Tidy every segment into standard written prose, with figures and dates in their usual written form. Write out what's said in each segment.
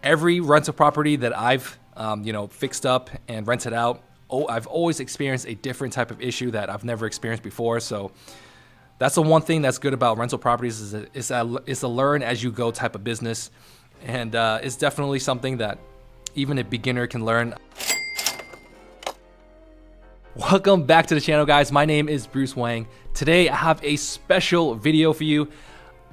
Every rental property that I've fixed up and rented out, I've always experienced a different type of issue that I've never experienced before. So that's the one thing that's good about rental properties is it's a learn as you go type of business, and it's definitely something that even a beginner can learn. Welcome back to the channel, guys. My name is Bruce Wang. Today I have a special video for you.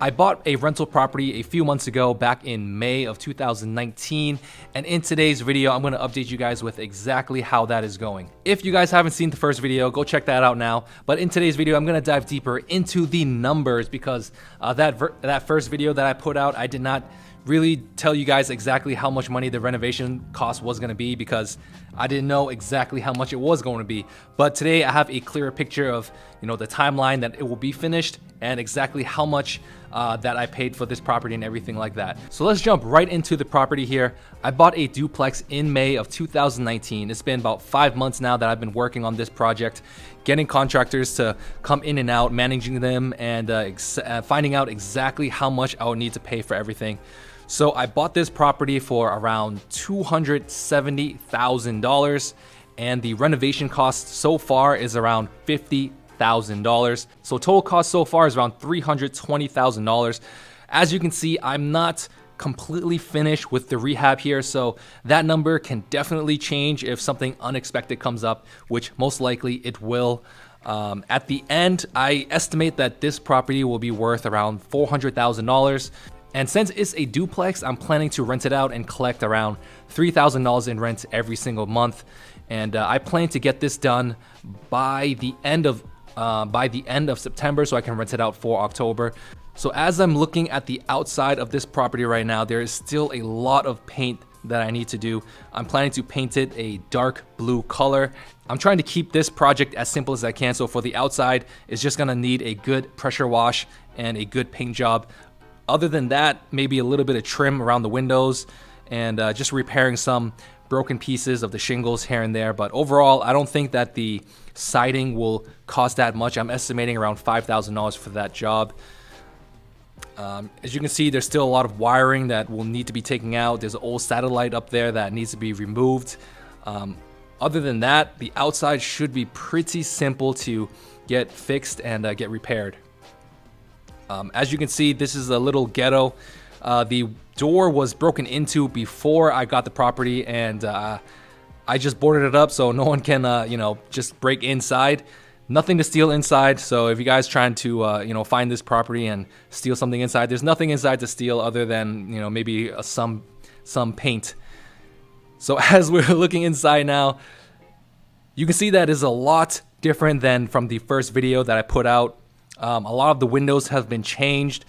I bought a rental property a few months ago back in May of 2019, and in today's video I'm going to update you guys with exactly how that is going. If you guys haven't seen the first video, go check that out now. But in today's video I'm going to dive deeper into the numbers because that first video that I put out, I did not really tell you guys exactly how much money the renovation cost was going to be because I didn't know exactly how much it was going to be. But today I have a clearer picture of the timeline that it will be finished and exactly how much that I paid for this property and everything like that. So let's jump right into the property here. I bought a duplex in May of 2019. It's been about 5 months now that I've been working on this project, getting contractors to come in and out, managing them, and finding out exactly how much I would need to pay for everything. So I bought this property for around $270,000, and the renovation cost so far is around $50,000. So total cost so far is around $320,000. As you can see, I'm not completely finished with the rehab here, so that number can definitely change if something unexpected comes up, which most likely it will. At the end, I estimate that this property will be worth around $400,000. And since it's a duplex, I'm planning to rent it out and collect around $3,000 in rent every single month. And I plan to get this done by the end of September, so I can rent it out for October. So as I'm looking at the outside of this property right now, there is still a lot of paint that I need to do. I'm planning to paint it a dark blue color. I'm trying to keep this project as simple as I can. So for the outside, it's just gonna need a good pressure wash and a good paint job. Other than that, maybe a little bit of trim around the windows and just repairing some broken pieces of the shingles here and there. But overall, I don't think that the siding will cost that much. I'm estimating around $5,000 for that job. As you can see, there's still a lot of wiring that will need to be taken out. There's an old satellite up there that needs to be removed. Other than that, the outside should be pretty simple to get fixed and get repaired. As you can see, this is a little ghetto. The door was broken into before I got the property, and I just boarded it up so no one can, just break inside. Nothing to steal inside. So if you guys trying to, find this property and steal something inside, there's nothing inside to steal other than, maybe some paint. So as we're looking inside now, you can see that is a lot different than from the first video that I put out. A lot of the windows have been changed.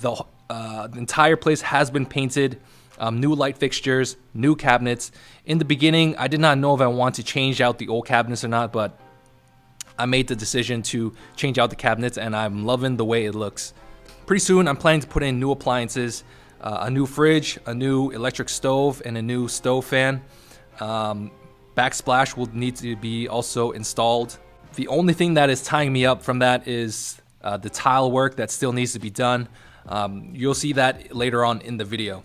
The entire place has been painted. New light fixtures, new cabinets. In the beginning, I did not know if I want to change out the old cabinets or not, but I made the decision to change out the cabinets, and I'm loving the way it looks. Pretty soon, I'm planning to put in new appliances, a new fridge, a new electric stove, and a new stove fan. Backsplash will need to be also installed. The only thing that is tying me up from that is the tile work that still needs to be done. You'll see that later on in the video.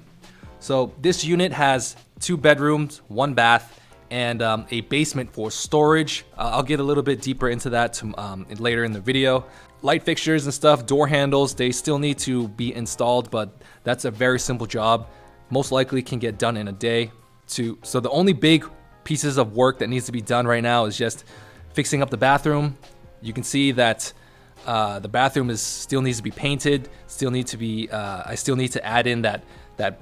So this unit has 2 bedrooms, 1 bath, and a basement for storage. I'll get a little bit deeper into that later in the video. Light fixtures and stuff, door handles, they still need to be installed, but that's a very simple job. Most likely can get done in a day. So the only big pieces of work that needs to be done right now is just fixing up the bathroom. You can see that the bathroom still needs to be painted. I still need to add in that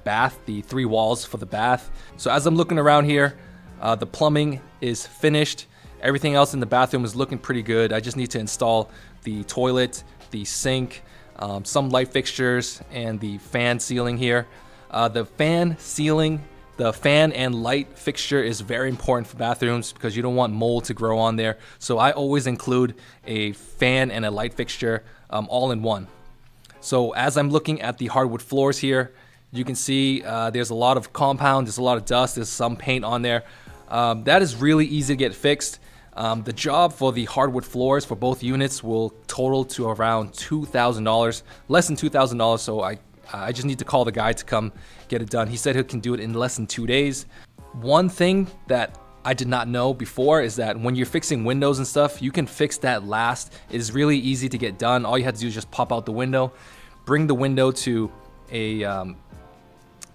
bath, the 3 walls for the bath. So as I'm looking around here, the plumbing is finished. Everything else in the bathroom is looking pretty good. I just need to install the toilet, the sink, some light fixtures, and the fan ceiling here. The fan and light fixture is very important for bathrooms because you don't want mold to grow on there. So I always include a fan and a light fixture all in one. So as I'm looking at the hardwood floors here, you can see there's a lot of compound, there's a lot of dust, there's some paint on there. That is really easy to get fixed. The job for the hardwood floors for both units will total to around $2,000, less than $2,000. So I I just need to call the guy to come get it done. He said he can do it in less than 2 days. One thing that I did not know before is that when you're fixing windows and stuff, you can fix that last. It is really easy to get done. All you have to do is just pop out the window, bring the window to a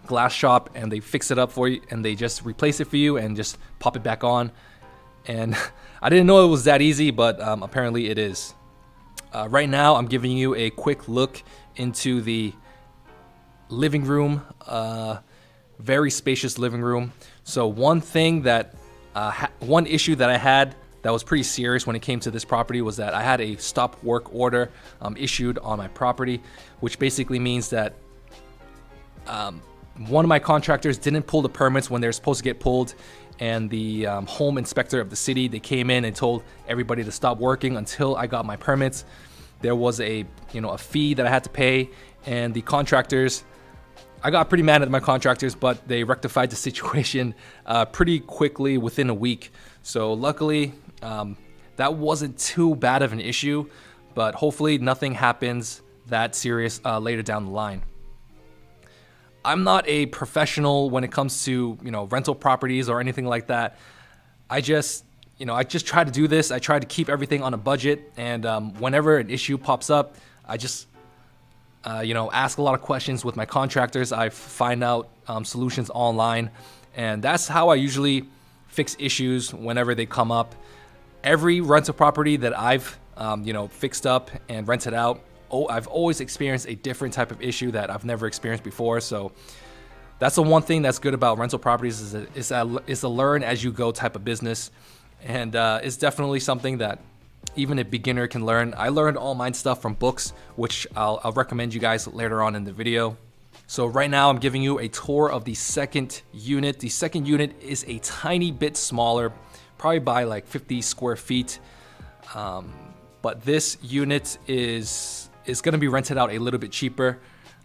glass shop, and they fix it up for you, and they just replace it for you and just pop it back on. And I didn't know it was that easy, but apparently it is. Right now, I'm giving you a quick look into the living room, very spacious living room. So one thing that one issue that I had that was pretty serious when it came to this property was that I had a stop work order issued on my property, which basically means that one of my contractors didn't pull the permits when they're supposed to get pulled, and the home inspector of the city, they came in and told everybody to stop working until I got my permits. There was a fee that I had to pay, and the contractors, I got pretty mad at my contractors, but they rectified the situation pretty quickly within a week. So luckily, that wasn't too bad of an issue, but hopefully nothing happens that serious later down the line. I'm not a professional when it comes to rental properties or anything like that. I just try to do this. I try to keep everything on a budget, and whenever an issue pops up, I just ask a lot of questions with my contractors. I find out solutions online, and that's how I usually fix issues whenever they come up. Every rental property that I've fixed up and rented out, I've always experienced a different type of issue that I've never experienced before. So that's the one thing that's good about rental properties, is that it's a learn as you go type of business, and it's definitely something that even a beginner can learn. I learned all my stuff from books, which I'll recommend you guys later on in the video. So right now I'm giving you a tour of the second unit. The second unit is a tiny bit smaller, probably by like 50 square feet. But this unit is going to be rented out a little bit cheaper.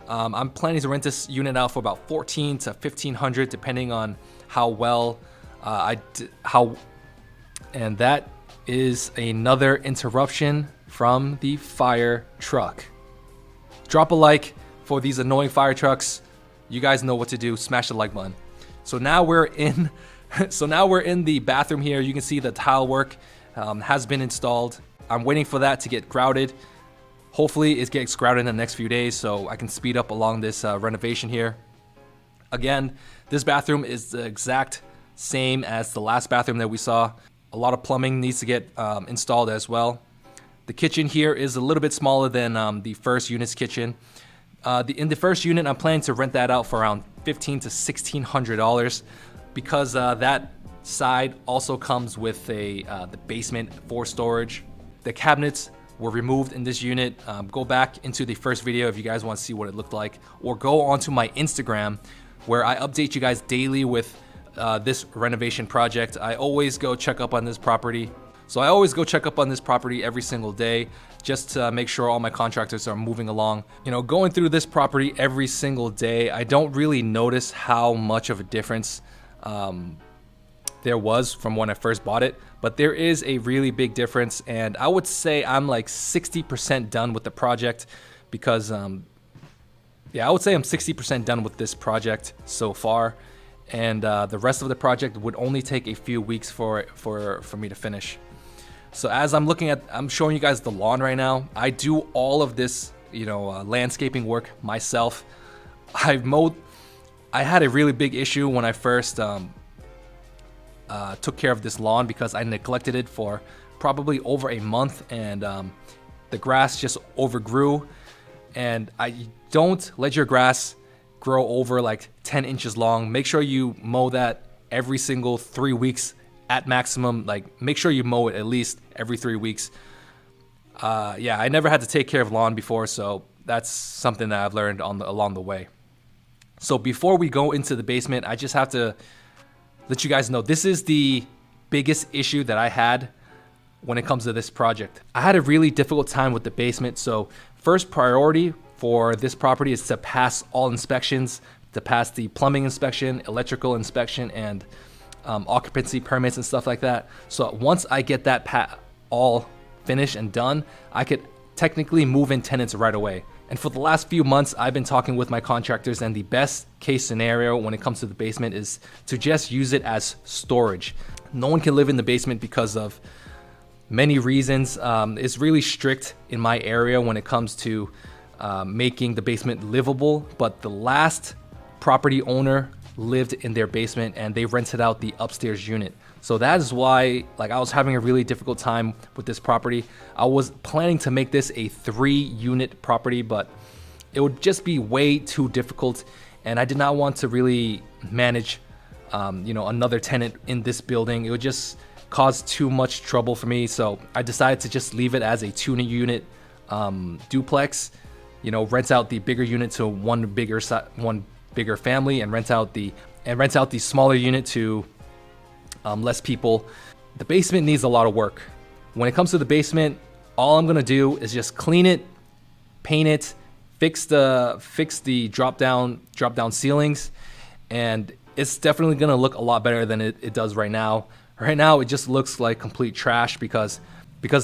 I'm planning to rent this unit out for about $1,400 to $1,500, depending on how well and that is another interruption from the fire truck. Drop a like for these annoying fire trucks. You guys know what to do. Smash the like button. So now we're in the bathroom here. You can see the tile work has been installed. I'm waiting for that to get grouted. Hopefully it gets grouted in the next few days so I can speed up along this renovation here. Again, this bathroom is the exact same as the last bathroom that we saw. A lot of plumbing needs to get installed as well. The kitchen here is a little bit smaller than the first unit's kitchen. In the first unit, I'm planning to rent that out for around $1,500 to $1,600 because that side also comes with the basement for storage. The cabinets were removed in this unit. Go back into the first video if you guys want to see what it looked like, or go onto my Instagram where I update you guys daily with this renovation project. I always go check up on this property. So I always go check up on this property every single day just to make sure all my contractors are moving along. Going through this property every single day, I don't really notice how much of a difference there was from when I first bought it, but there is a really big difference, and I would say I'm like 60% done with the project because I would say I'm 60% done with this project so far, and the rest of the project would only take a few weeks for me to finish. So as I'm showing you guys the lawn right now. I do all of this landscaping work myself. I had a really big issue when I first took care of this lawn because I neglected it for probably over a month, and the grass just overgrew. And don't let your grass grow over like 10 inches long. Make sure you mow that every single 3 weeks at maximum. Like, make sure you mow it at least every 3 weeks. I never had to take care of lawn before, so that's something that I've learned along the way. So before we go into the basement, I just have to let you guys know this is the biggest issue that I had when it comes to this project. I had a really difficult time with the basement, so first priority for this property is to pass all inspections, to pass the plumbing inspection, electrical inspection, and occupancy permits and stuff like that. So once I get that all finished and done, I could technically move in tenants right away. And for the last few months, I've been talking with my contractors, and the best case scenario when it comes to the basement is to just use it as storage. No one can live in the basement because of many reasons. It's really strict in my area when it comes to making the basement livable, but the last property owner lived in their basement and they rented out the upstairs unit. So that is why I was having a really difficult time with this property. I was planning to make this a 3-unit property, but it would just be way too difficult, and I did not want to really manage another tenant in this building. It would just cause too much trouble for me. So I decided to just leave it as a 2-unit duplex, rent out the bigger unit to one bigger family, and rent out the smaller unit to less people. The basement needs a lot of work. When it comes to the basement, all I'm gonna do is just clean it, paint it, fix the drop down ceilings, and it's definitely gonna look a lot better than it does right now. Right now, it just looks like complete trash because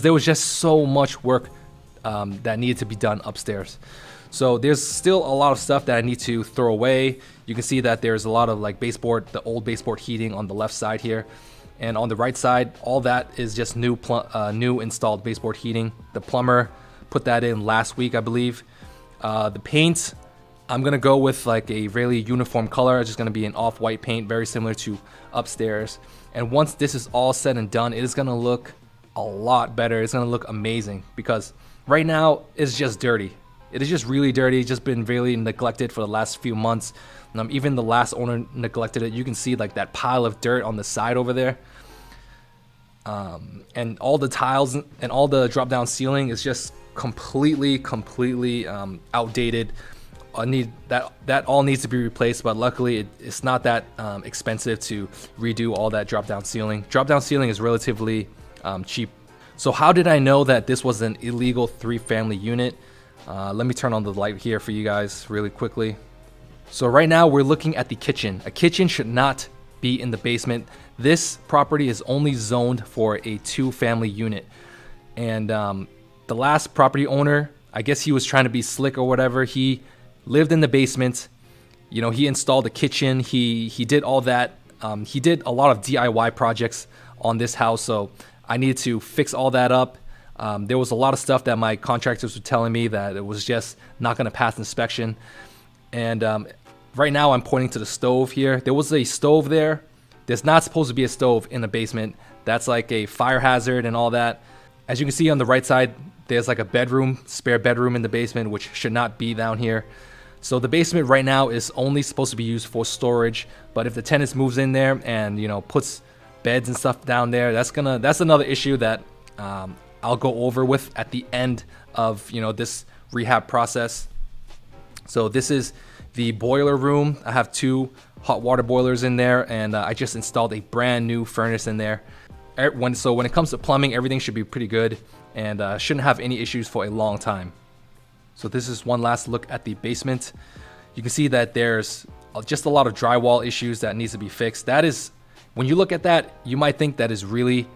there was just so much work that needed to be done upstairs. So there's still a lot of stuff that I need to throw away. You can see that there's a lot of the old baseboard heating on the left side here. And on the right side, all that is just new installed baseboard heating. The plumber put that in last week, I believe. The paint, I'm gonna go with a really uniform color. It's just gonna be an off-white paint, very similar to upstairs. And once this is all said and done, it is gonna look a lot better. It's gonna look amazing because right now it's just dirty. It is just really dirty. It's just been really neglected for the last few months. Even the last owner neglected it. You can see that pile of dirt on the side over there. And all the tiles and all the drop down ceiling is just completely outdated. That all needs to be replaced, but luckily it's not that expensive to redo all that drop down ceiling. Drop down ceiling is relatively cheap. So how did I know that this was an illegal 3-family unit? Let me turn on the light here for you guys really quickly. So right now we're looking at the kitchen. A kitchen should not be in the basement. This property is only zoned for a 2-family unit. And the last property owner, I guess he was trying to be slick or whatever. He lived in the basement. He installed a kitchen. He did all that. He did a lot of DIY projects on this house. So I needed to fix all that up. There was a lot of stuff that my contractors were telling me that it was just not going to pass inspection. And right now I'm pointing to the stove here. There was a stove there. There's not supposed to be a stove in the basement. That's like a fire hazard and all that. As you can see on the right side, there's like a spare bedroom in the basement, which should not be down here. So the basement right now is only supposed to be used for storage. But if the tenant moves in there and puts beds and stuff down there, that's another issue that I'll go over with at the end of this rehab process. So this is the boiler room. I have 2 hot water boilers in there, and I just installed a brand new furnace in there. So when it comes to plumbing, everything should be pretty good and shouldn't have any issues for a long time. So this is one last look at the basement. You can see that there's just a lot of drywall issues that needs to be fixed. That is, when you look at that, you might think that is really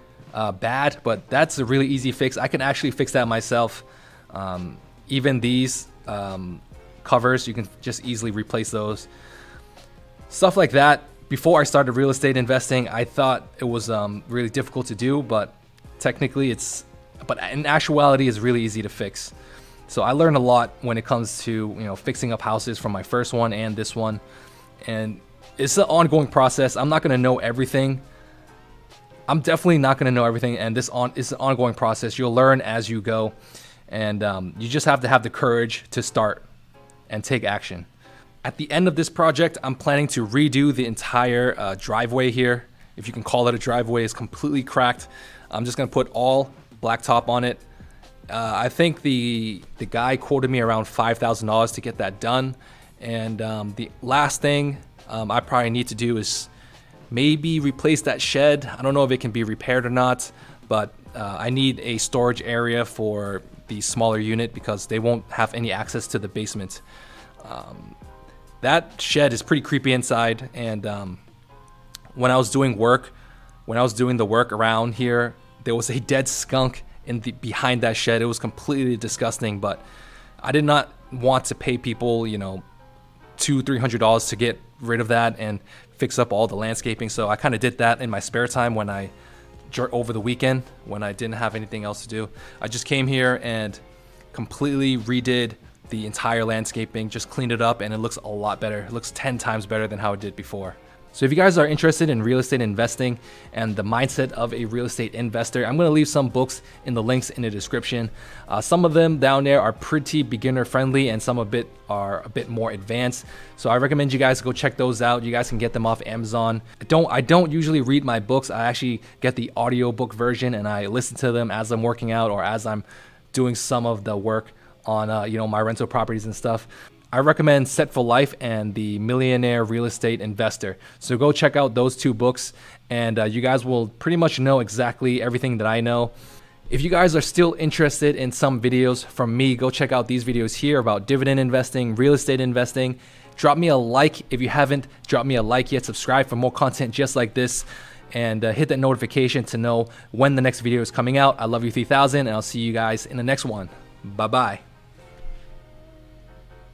bad, but that's a really easy fix. I can actually fix that myself. Even these covers, you can just easily replace those. Stuff like that. Before I started real estate investing, I thought it was really difficult to do, but technically but in actuality, it's really easy to fix. So I learned a lot when it comes to fixing up houses from my first one and this one, and it's an ongoing process. I'm not gonna know everything. I'm definitely not gonna know everything, and it's an ongoing process. You'll learn as you go, and you just have to have the courage to start and take action. At the end of this project, I'm planning to redo the entire driveway here. If you can call it a driveway, it's completely cracked. I'm just gonna put all blacktop on it. I think the guy quoted me around $5,000 to get that done. And the last thing I probably need to do is maybe replace that shed. I don't know if it can be repaired or not, but I need a storage area for the smaller unit because they won't have any access to the basement. That shed is pretty creepy inside, and when I was doing the work around here, there was a dead skunk behind that shed. It was completely disgusting, but I did not want to pay people, you know, $200-300 to get rid of that and fix up all the landscaping. So I kind of did that in my spare time when over the weekend when I didn't have anything else to do. I just came here and completely redid the entire landscaping, just cleaned it up, and it looks a lot better. It looks 10 times better than how it did before. So if you guys are interested in real estate investing and the mindset of a real estate investor, I'm going to leave some books in the links in the description. Some of them down there are pretty beginner friendly and some are a bit more advanced. So I recommend you guys go check those out. You guys can get them off Amazon. I don't usually read my books. I actually get the audiobook version and I listen to them as I'm working out or as I'm doing some of the work on you know, my rental properties and stuff. I recommend Set for Life and The Millionaire Real Estate Investor. So go check out those two books and you guys will pretty much know exactly everything that I know. If you guys are still interested in some videos from me, go check out these videos here about dividend investing, real estate investing. Drop me a like if you haven't dropped me a like yet. Subscribe for more content just like this and hit that notification to know when the next video is coming out. I love you 3000 and I'll see you guys in the next one. Bye-bye.